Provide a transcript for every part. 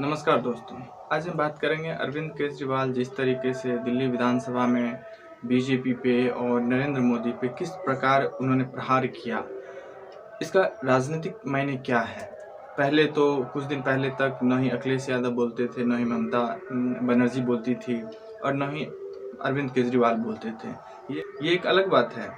नमस्कार दोस्तों। आज हम बात करेंगे अरविंद केजरीवाल जिस तरीके से दिल्ली विधानसभा में बीजेपी पे और नरेंद्र मोदी पे किस प्रकार उन्होंने प्रहार किया, इसका राजनीतिक मायने क्या है। पहले तो कुछ दिन पहले तक न ही अखिलेश यादव बोलते थे, न ही ममता बनर्जी बोलती थी और न ही अरविंद केजरीवाल बोलते थे। ये एक अलग बात है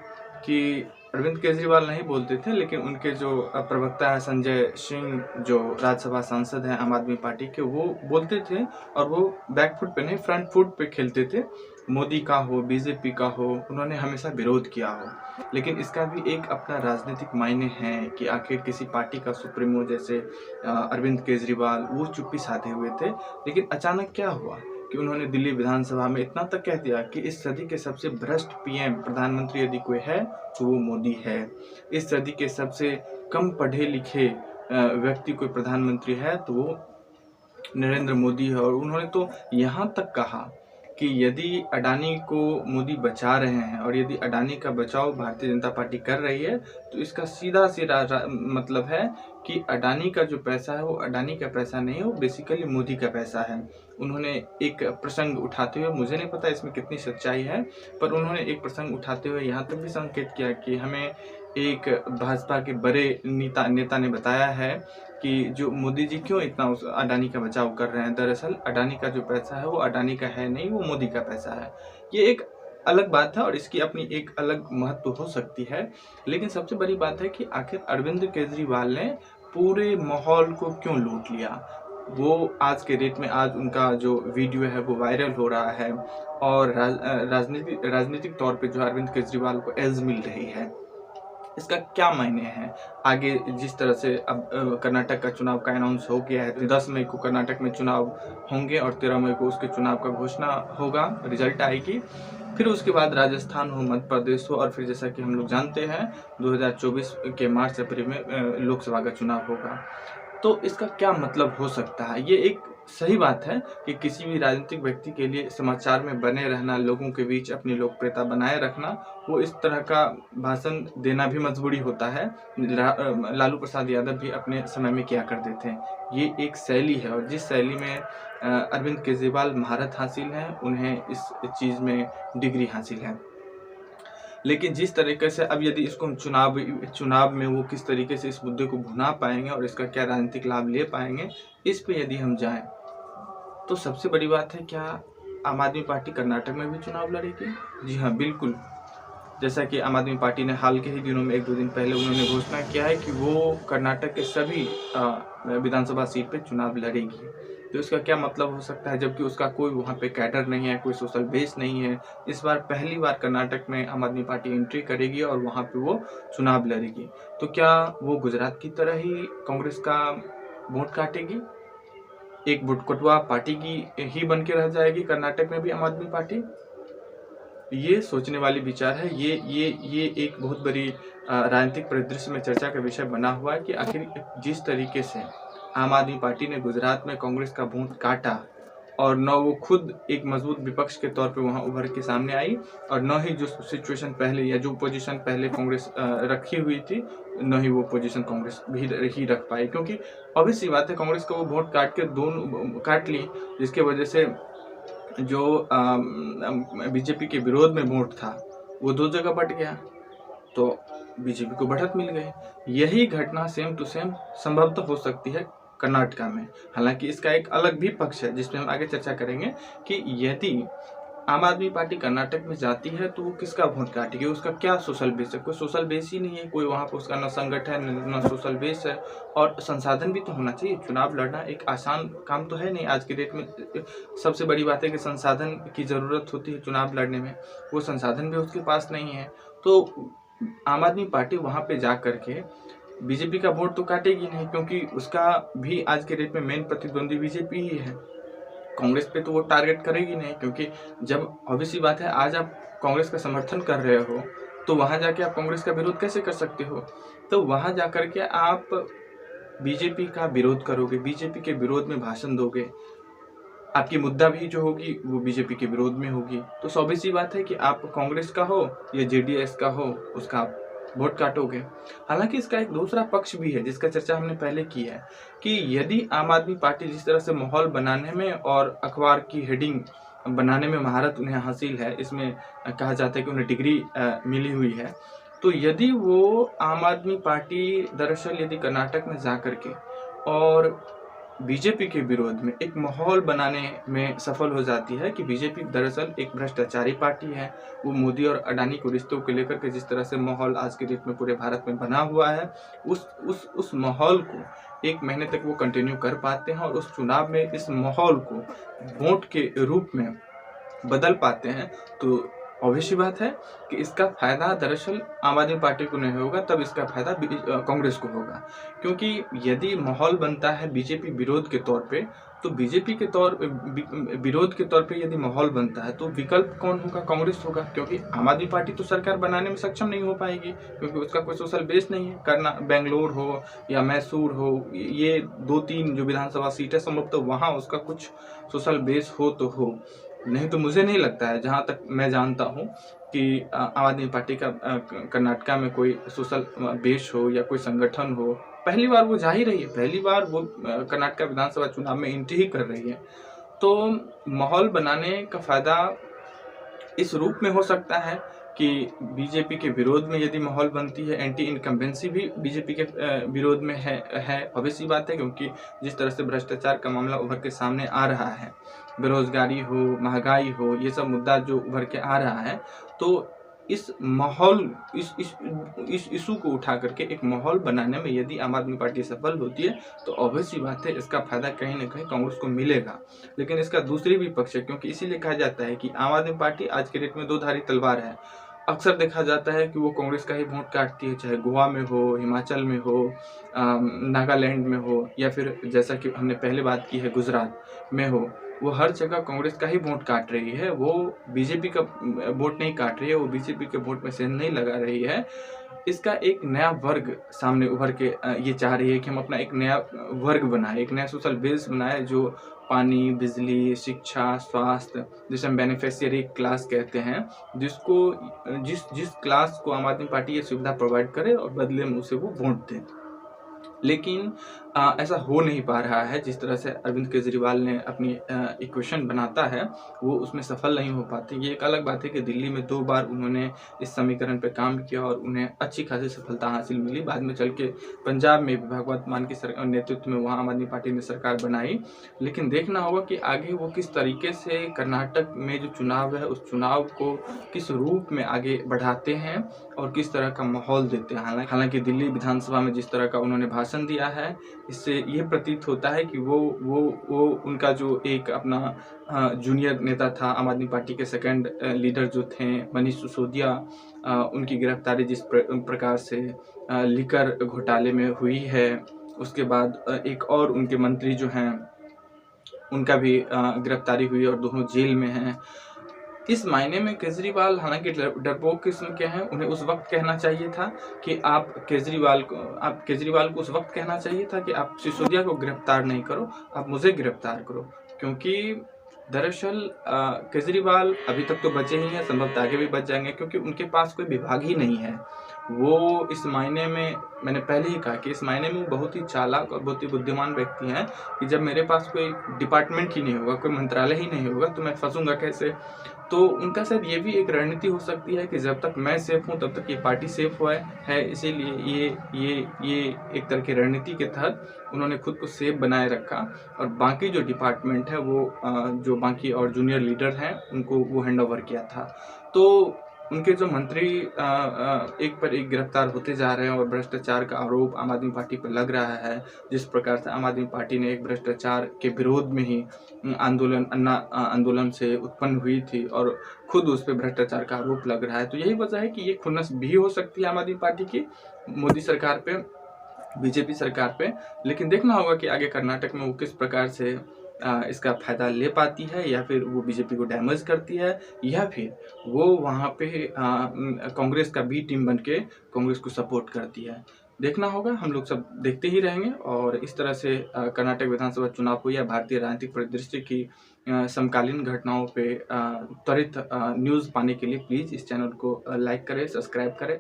कि अरविंद केजरीवाल नहीं बोलते थे, लेकिन उनके जो प्रवक्ता है संजय सिंह, जो राज्यसभा सांसद हैं आम आदमी पार्टी के, वो बोलते थे और वो बैक फुट पे नहीं फ्रंट फुट पे खेलते थे। मोदी का हो, बीजेपी का हो, उन्होंने हमेशा विरोध किया हो। लेकिन इसका भी एक अपना राजनीतिक मायने है कि आखिर किसी पार्टी का सुप्रीमो जैसे अरविंद केजरीवाल वो चुप्पी साधे हुए थे। लेकिन अचानक क्या हुआ कि उन्होंने दिल्ली विधानसभा में इतना तक कह दिया कि इस सदी के सबसे भ्रष्ट पीएम प्रधानमंत्री यदि कोई है तो वो मोदी है। इस सदी के सबसे कम पढ़े लिखे व्यक्ति कोई प्रधानमंत्री है तो वो नरेंद्र मोदी है। और उन्होंने तो यहाँ तक कहा कि यदि अडानी को मोदी बचा रहे हैं और यदि अडानी का बचाव भारतीय जनता पार्टी कर रही है तो इसका सीधा सीधा मतलब है कि अडानी का जो पैसा है वो अडानी का पैसा नहीं है, वो बेसिकली मोदी का पैसा है। उन्होंने एक प्रसंग उठाते हुए, मुझे नहीं पता इसमें कितनी सच्चाई है, पर उन्होंने एक प्रसंग उठाते हुए यहाँ तक भी संकेत किया कि हमें एक भाजपा के बड़े नेता ने बताया है कि जो मोदी जी क्यों इतना उस अडानी का बचाव कर रहे हैं। दरअसल अडानी का जो पैसा है वो अडानी का है नहीं, वो मोदी का पैसा है। ये एक अलग बात है और इसकी अपनी एक अलग महत्व हो सकती है। लेकिन सबसे बड़ी बात है कि आखिर अरविंद केजरीवाल ने पूरे माहौल को क्यों लूट लिया। वो आज के डेट में आज उनका जो वीडियो है वो वायरल हो रहा है और राजनीतिक तौर पे जो अरविंद केजरीवाल को एज मिल रही है। इसका क्या मायने हैं आगे। जिस तरह से अब कर्नाटक का चुनाव का अनाउंस हो गया है, 10 मई को कर्नाटक में चुनाव होंगे और 13 मई को उसके चुनाव का घोषणा होगा, रिजल्ट आएगी। फिर उसके बाद राजस्थान हो, मध्य प्रदेश हो, और फिर जैसा कि हम लोग जानते हैं 2024 के मार्च अप्रैल में लोकसभा का चुनाव होगा। तो इसका क्या मतलब हो सकता है। ये एक सही बात है कि किसी भी राजनीतिक व्यक्ति के लिए समाचार में बने रहना, लोगों के बीच अपनी लोकप्रियता बनाए रखना, वो इस तरह का भाषण देना भी मजबूरी होता है। लालू प्रसाद यादव भी अपने समय में किया करते थे। ये एक शैली है और जिस शैली में अरविंद केजरीवाल महारत हासिल है, उन्हें इस चीज़ में डिग्री हासिल है। लेकिन जिस तरीके से अब यदि इसको हम चुनाव में वो किस तरीके से इस मुद्दे को भुना पाएंगे और इसका क्या राजनीतिक लाभ ले पाएंगे, इस पे यदि हम जाएं तो सबसे बड़ी बात है, क्या आम आदमी पार्टी कर्नाटक में भी चुनाव लड़ेगी? जी हाँ, बिल्कुल। जैसा कि आम आदमी पार्टी ने हाल के ही दिनों में 1-2 दिन पहले उन्होंने घोषणा किया है कि वो कर्नाटक के सभी विधानसभा सीट पे चुनाव लड़ेगी। तो इसका क्या मतलब हो सकता है, जबकि उसका कोई वहाँ पे कैडर नहीं है, कोई सोशल बेस नहीं है। इस बार पहली बार कर्नाटक में आम आदमी पार्टी एंट्री करेगी और वहाँ पे वो चुनाव लड़ेगी। तो क्या वो गुजरात की तरह ही कांग्रेस का वोट काटेगी, एक बुटकटुआ पार्टी की ही बन के रह जाएगी कर्नाटक में भी आम आदमी पार्टी? ये सोचने वाली विचार है। ये एक बहुत बड़ी राजनीतिक परिदृश्य में चर्चा का विषय बना हुआ है कि आखिर जिस तरीके से आम आदमी पार्टी ने गुजरात में कांग्रेस का वोट काटा और न वो खुद एक मजबूत विपक्ष के तौर पे वहाँ उभर के सामने आई, और न ही जो सिचुएशन पहले या जो पोजीशन पहले कांग्रेस रखी हुई थी, न ही वो पोजीशन कांग्रेस भी ही रख पाई। क्योंकि obvious सी बात है, कांग्रेस का वो वोट काट ली, जिसके वजह से जो बीजेपी के विरोध में वोट था वो 2 जगह बट गया, तो बीजेपी को बढ़त मिल गई। यही घटना सेम टू सेम संभवतः हो सकती है कर्नाटका में। हालांकि इसका एक अलग भी पक्ष है जिसमें हम आगे चर्चा करेंगे कि यदि आम आदमी पार्टी कर्नाटक में जाती है तो वो किसका वोट काटेगी, उसका क्या सोशल बेस है। कोई सोशल बेस ही नहीं है, कोई वहाँ पर उसका न संगठन न सोशल बेस है, और संसाधन भी तो होना चाहिए। चुनाव लड़ना एक आसान काम तो है नहीं आज के डेट में। सबसे बड़ी बात है कि संसाधन की ज़रूरत होती है चुनाव लड़ने में, वो संसाधन भी उसके पास नहीं है। तो आम आदमी पार्टी वहाँ पे जा करके बीजेपी का वोट तो काटेगी नहीं, क्योंकि उसका भी आज के डेट में मेन प्रतिद्वंदी बीजेपी ही है। कांग्रेस पे तो वो टारगेट करेगी नहीं, क्योंकि जब ऑब्वियस सी बात है, आज आप कांग्रेस का समर्थन कर रहे हो तो वहां जाके आप कांग्रेस का विरोध कैसे कर सकते हो। तो वहां जाकर के आप बीजेपी का विरोध करोगे, बीजेपी के विरोध में भाषण दोगे, आपकी मुद्दा भी जो होगी वो बीजेपी के विरोध में होगी। तो ऑब्वियस सी बात है कि आप कांग्रेस का हो या जेडीएस का हो, उसका आप वोट काटोगे। हालांकि इसका एक दूसरा पक्ष भी है जिसका चर्चा हमने पहले की है कि यदि आम आदमी पार्टी जिस तरह से माहौल बनाने में और अखबार की हेडिंग बनाने में महारत उन्हें हासिल है, इसमें कहा जाता है कि उन्हें डिग्री मिली हुई है, तो यदि वो आम आदमी पार्टी दरअसल यदि कर्नाटक में जा करके और बीजेपी के विरोध में एक माहौल बनाने में सफल हो जाती है कि बीजेपी दरअसल एक भ्रष्टाचारी पार्टी है, वो मोदी और अडानी को रिश्तों को लेकर के जिस तरह से माहौल आज के डेट में पूरे भारत में बना हुआ है, उस माहौल को 1 महीने तक वो कंटिन्यू कर पाते हैं और उस चुनाव में इस माहौल को वोट के रूप में बदल पाते हैं, तो ऑब्वियस सी बात है कि इसका फ़ायदा दरअसल आम आदमी पार्टी को नहीं होगा, तब इसका फ़ायदा कांग्रेस को होगा। क्योंकि यदि माहौल बनता है बीजेपी विरोध के तौर पे, तो बीजेपी के विरोध के तौर पे यदि माहौल बनता है तो विकल्प कौन होगा? कांग्रेस होगा। क्योंकि आम आदमी पार्टी तो सरकार बनाने में सक्षम नहीं हो पाएगी, क्योंकि उसका कोई सोशल बेस नहीं है। बेंगलोर हो या मैसूर हो, ये 2-3 जो विधानसभा सीट है, संभवतः वहाँ उसका कुछ सोशल बेस हो तो हो, नहीं तो मुझे नहीं लगता है, जहाँ तक मैं जानता हूँ, कि आम आदमी पार्टी का कर्नाटका में कोई सोशल बेस हो या कोई संगठन हो। पहली बार वो जा ही रही है, पहली बार वो कर्नाटका विधानसभा चुनाव में एंट्री ही कर रही है। तो माहौल बनाने का फ़ायदा इस रूप में हो सकता है कि बीजेपी के विरोध में यदि माहौल बनती है, एंटी इनकम्बेंसी भी बीजेपी के विरोध में है, ऑब्वियस सी बात है, क्योंकि जिस तरह से भ्रष्टाचार का मामला उभर के सामने आ रहा है, बेरोजगारी हो, महंगाई हो, ये सब मुद्दा जो उभर के आ रहा है, तो इस माहौल इस इशू को उठा करके एक माहौल बनाने में यदि आम आदमी पार्टी सफल होती है, तो ऑब्वियस सी बात है इसका फायदा कहीं ना कहीं कांग्रेस को मिलेगा। लेकिन इसका दूसरी भी पक्ष है, क्योंकि इसीलिए कहा जाता है कि आम आदमी पार्टी आज के डेट में दो धारी तलवार है। अक्सर देखा जाता है कि वो कांग्रेस का ही वोट काटती है, चाहे गोवा में हो, हिमाचल में हो, नागालैंड में हो, या फिर जैसा कि हमने पहले बात की है गुजरात में हो, वो हर जगह कांग्रेस का ही वोट काट रही है। वो बीजेपी का वोट नहीं काट रही है, वो बीजेपी के वोट में सेंध नहीं लगा रही है। इसका एक नया वर्ग सामने उभर के ये चाह रही है कि हम अपना एक नया वर्ग बनाए, एक नया सोशल बेस बनाए, जो पानी, बिजली, शिक्षा, स्वास्थ्य, जिसे हम बेनिफिशियरी क्लास कहते हैं, जिस क्लास को आम आदमी पार्टी ये सुविधा प्रोवाइड करे और बदले में उसे वो वोट दे। लेकिन ऐसा हो नहीं पा रहा है। जिस तरह से अरविंद केजरीवाल ने अपनी इक्वेशन बनाता है, वो उसमें सफल नहीं हो पाते। ये एक अलग बात है कि दिल्ली में 2 बार उन्होंने इस समीकरण पे काम किया और उन्हें अच्छी खासी सफलता हासिल मिली। बाद में चल के पंजाब में भी भगवंत मान की नेतृत्व में वहाँ आम आदमी पार्टी ने सरकार बनाई। लेकिन देखना होगा कि आगे वो किस तरीके से कर्नाटक में जो चुनाव है, उस चुनाव को किस रूप में आगे बढ़ाते हैं और किस तरह का माहौल देते हैं। हालांकि दिल्ली विधानसभा में जिस तरह का उन्होंने भाषण दिया है, इससे ये प्रतीत होता है कि वो उनका जो एक अपना जूनियर नेता था, आम आदमी पार्टी के सेकंड लीडर जो थे मनीष सिसोदिया, उनकी गिरफ्तारी जिस प्रकार से लिकर घोटाले में हुई है, उसके बाद एक और उनके मंत्री जो हैं उनका भी गिरफ्तारी हुई और दोनों जेल में हैं। इस मायने में केजरीवाल हालांकि डरपोक किस्म के हैं। उन्हें उस वक्त कहना चाहिए था कि आप केजरीवाल को उस वक्त कहना चाहिए था कि आप सिसोदिया को गिरफ्तार नहीं करो, आप मुझे गिरफ्तार करो। क्योंकि दरअसल केजरीवाल अभी तक तो बचे ही हैं, संभवतः आगे भी बच जाएंगे, क्योंकि उनके पास कोई विभाग ही नहीं है। वो इस मायने में, मैंने पहले ही कहा कि इस मायने में वो बहुत ही चालाक और बहुत ही बुद्धिमान व्यक्ति हैं कि जब मेरे पास कोई डिपार्टमेंट ही नहीं होगा, कोई मंत्रालय ही नहीं होगा, तो मैं फंसूंगा कैसे। तो उनका शायद ये भी एक रणनीति हो सकती है कि जब तक मैं सेफ हूँ तब तक ये पार्टी सेफ हुआ है। इसीलिए ये एक तरह की रणनीति के तहत उन्होंने खुद को सेफ बनाए रखा और बाकी जो डिपार्टमेंट है वो जो बाकी और जूनियर लीडर हैं उनको वो हैंड ओवर किया था। तो उनके जो मंत्री एक पर एक गिरफ्तार होते जा रहे हैं और भ्रष्टाचार का आरोप आम आदमी पार्टी पर लग रहा है। जिस प्रकार से आम आदमी पार्टी ने एक भ्रष्टाचार के विरोध में ही अन्ना आंदोलन से उत्पन्न हुई थी और खुद उस पर भ्रष्टाचार का आरोप लग रहा है, तो यही वजह है कि ये खुन्नस भी हो सकती है आम आदमी पार्टी की मोदी सरकार पे, बीजेपी सरकार पे। लेकिन देखना होगा कि आगे कर्नाटक में वो किस प्रकार से इसका फायदा ले पाती है, या फिर वो बीजेपी को डैमेज करती है, या फिर वो वहाँ पे कांग्रेस का बी टीम बनके कांग्रेस को सपोर्ट करती है। देखना होगा, हम लोग सब देखते ही रहेंगे। और इस तरह से कर्नाटक विधानसभा चुनाव को या भारतीय राजनीतिक परिदृश्य की समकालीन घटनाओं पे त्वरित न्यूज़ पाने के लिए प्लीज़ इस चैनल को लाइक करें, सब्सक्राइब करें।